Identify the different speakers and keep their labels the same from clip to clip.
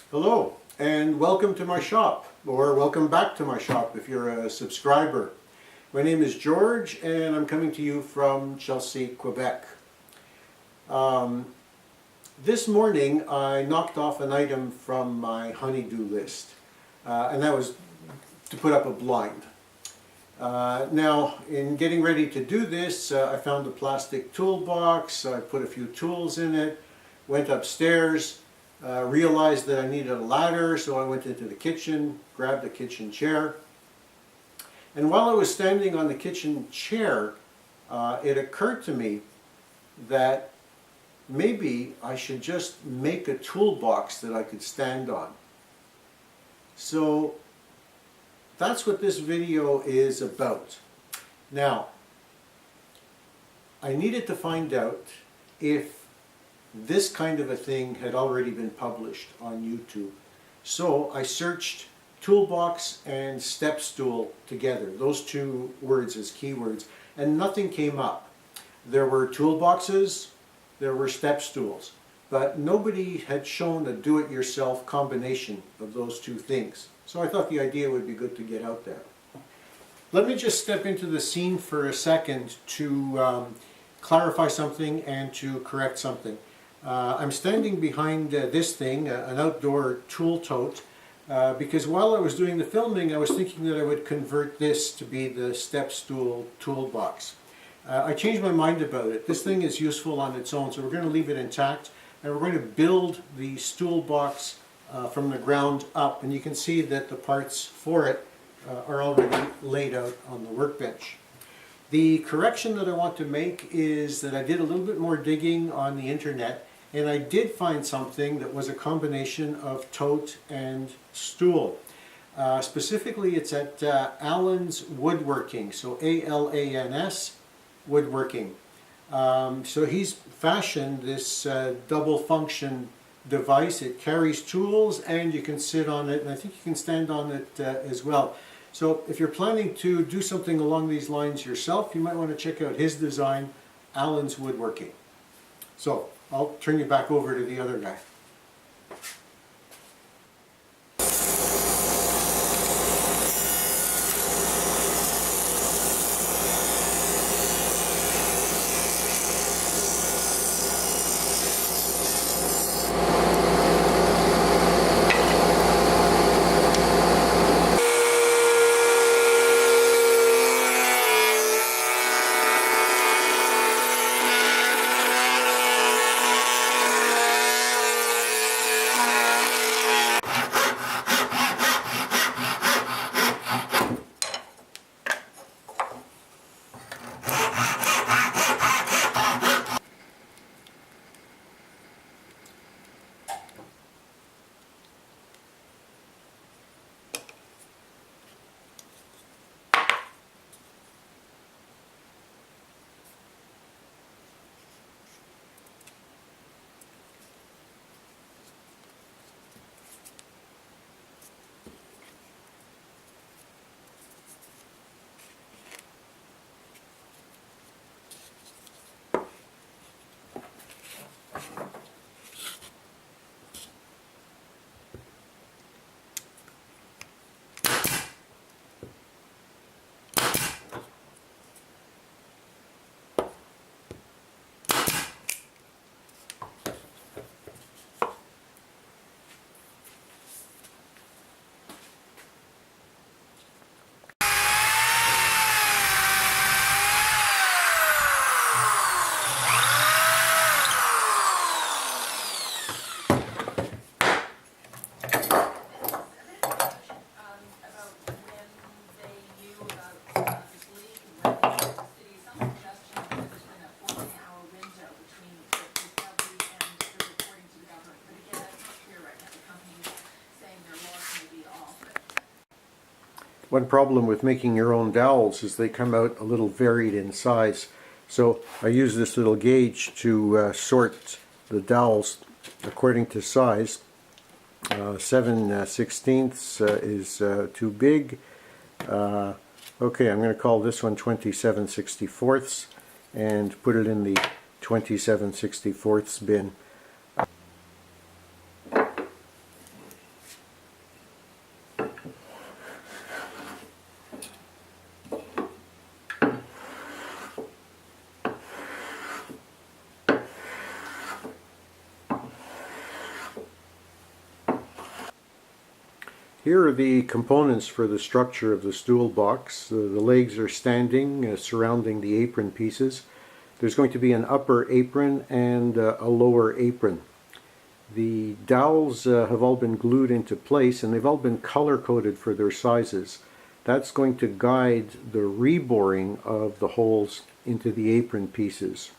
Speaker 1: Hello and welcome to my shop, or welcome back to my shop if you're a subscriber. My name is George and I'm coming to you from Chelsea, Quebec. This morning I knocked off an item from my honey-do list, and that was to put up a blind. Now, in getting ready to do this, I found a plastic toolbox. I put a few tools in it, went upstairs, realized that I needed a ladder, so I went into the kitchen, grabbed a kitchen chair. And while I was standing on the kitchen chair, it occurred to me that maybe I should just make a toolbox that I could stand on. So that's what this video is about. Now, I needed to find out if this kind of a thing had already been published on YouTube. So I searched toolbox and step stool together, those two words as keywords, and nothing came up. There were toolboxes, there were step stools, but nobody had shown a do-it-yourself combination of those two things. So I thought the idea would be good to get out there. Let me just step into the scene for a second to clarify something and to correct something. I'm standing behind this thing, an outdoor tool tote, because while I was doing the filming I was thinking that I would convert this to be the step stool toolbox. I changed my mind about it. This thing is useful on its own, so we're going to leave it intact, and we're going to build the stool box from the ground up, and you can see that the parts for it are already laid out on the workbench. The correction that I want to make is that I did a little bit more digging on the internet, and I did find something that was a combination of tote and stool. Specifically, it's at Allen's Woodworking, so A-L-A-N-S Woodworking. So he's fashioned this double function device. It carries tools and you can sit on it, and I think you can stand on it as well. So if you're planning to do something along these lines yourself, you might want to check out his design, Allen's Woodworking. So I'll turn you back over to the other guy. One problem with making your own dowels is they come out a little varied in size. So I use this little gauge to sort the dowels according to size. 7/16 is too big. Okay, I'm going to call this one 27/64 and put it in the 27/64 bin. Here are the components for the structure of the stool box. The legs are standing, surrounding the apron pieces. There's going to be an upper apron and a lower apron. The dowels have all been glued into place, and they've all been color-coded for their sizes. That's going to guide the reboring of the holes into the apron pieces.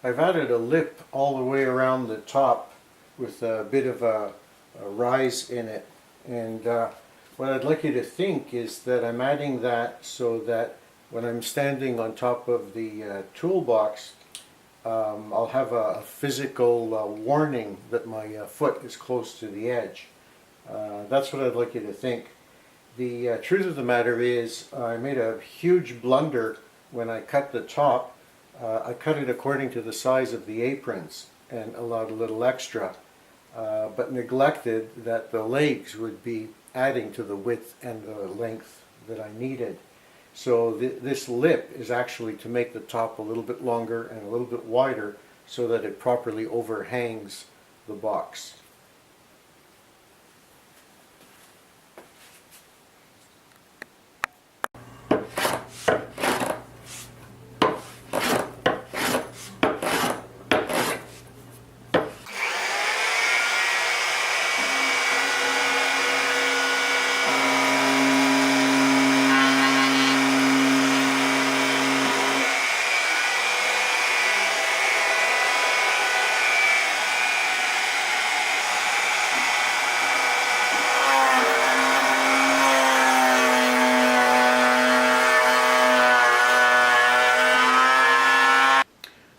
Speaker 1: I've added a lip all the way around the top with a bit of a rise in it, and what I'd like you to think is that I'm adding that so that when I'm standing on top of the toolbox, I'll have a physical warning that my foot is close to the edge. That's what I'd like you to think. The truth of the matter is I made a huge blunder when I cut the top. I cut it according to the size of the aprons and allowed a little extra, but neglected that the legs would be adding to the width and the length that I needed. So this lip is actually to make the top a little bit longer and a little bit wider so that it properly overhangs the box.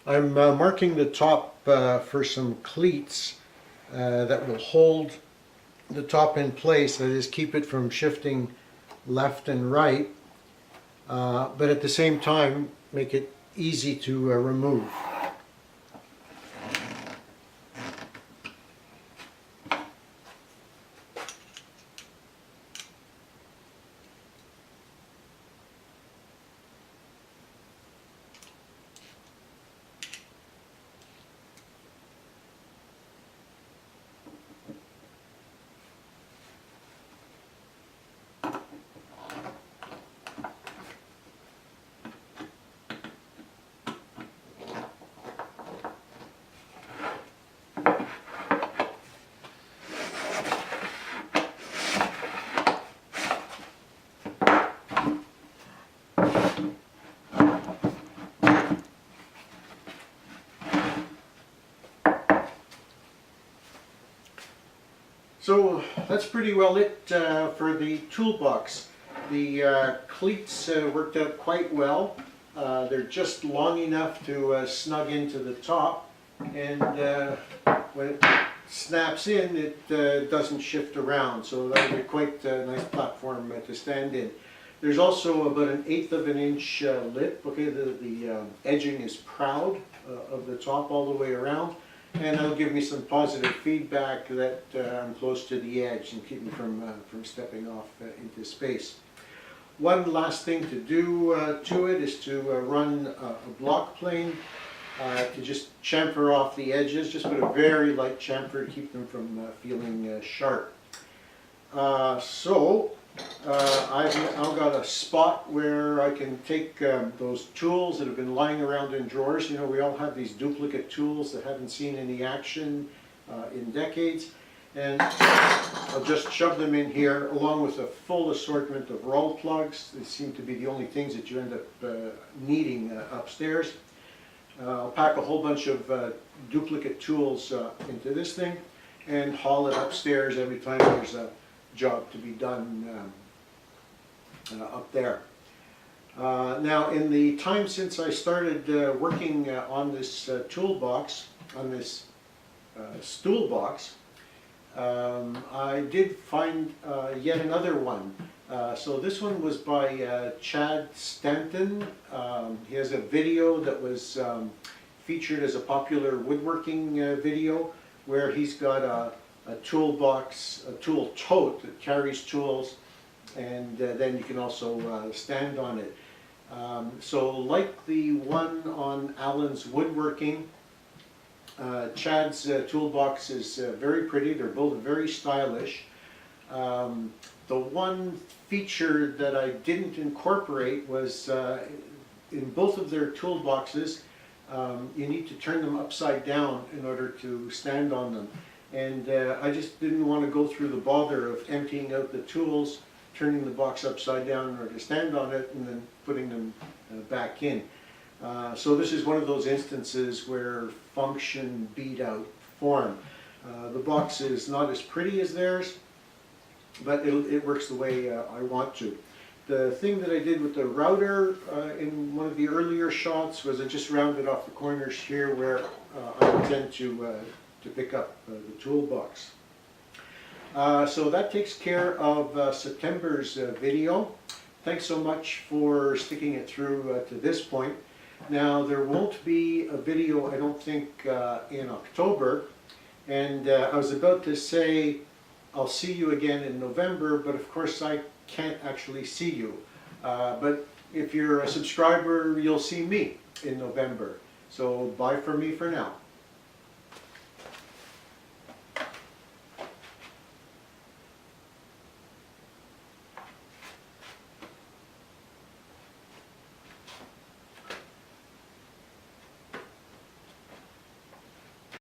Speaker 1: I'm marking the top for some cleats that will hold the top in place, that is, keep it from shifting left and right, but at the same time make it easy to remove. So that's pretty well it for the toolbox. The cleats worked out quite well. They're just long enough to snug into the top, and when it snaps in, it doesn't shift around, so that'll be quite a nice platform to stand in. There's also about 1/8 of an inch lip. Okay, the edging is proud of the top all the way around, and that'll give me some positive feedback that I'm close to the edge and keep me from stepping off into space. One last thing to do to it is to run a block plane to just chamfer off the edges. Just put a very light chamfer to keep them from feeling sharp. I've now got a spot where I can take those tools that have been lying around in drawers. You know, we all have these duplicate tools that haven't seen any action in decades. And I'll just shove them in here along with a full assortment of roll plugs. They seem to be the only things that you end up needing upstairs. I'll pack a whole bunch of duplicate tools into this thing and haul it upstairs every time there's a job to be done up there. Now, in the time since I started working on this toolbox, on this Stoolbox, I did find yet another one. So this one was by Chad Stanton. He has a video that was featured as a popular woodworking video, where he's got a toolbox, a tool tote that carries tools, and then you can also stand on it. So like the one on Alan's Woodworking, Chad's toolbox is very pretty. They're both very stylish. The one feature that I didn't incorporate was in both of their toolboxes, you need to turn them upside down in order to stand on them. And I just didn't want to go through the bother of emptying out the tools, turning the box upside down in order to stand on it, and then putting them back in. So this is one of those instances where function beat out form. The box is not as pretty as theirs, but it works the way I want to. The thing that I did with the router in one of the earlier shots was I just rounded off the corners here where I intend to pick up the toolbox. So that takes care of September's video. Thanks so much for sticking it through to this point. Now, there won't be a video, I don't think, in October, and I was about to say I'll see you again in November, but of course I can't actually see you. But if you're a subscriber, you'll see me in November. So bye for me for now.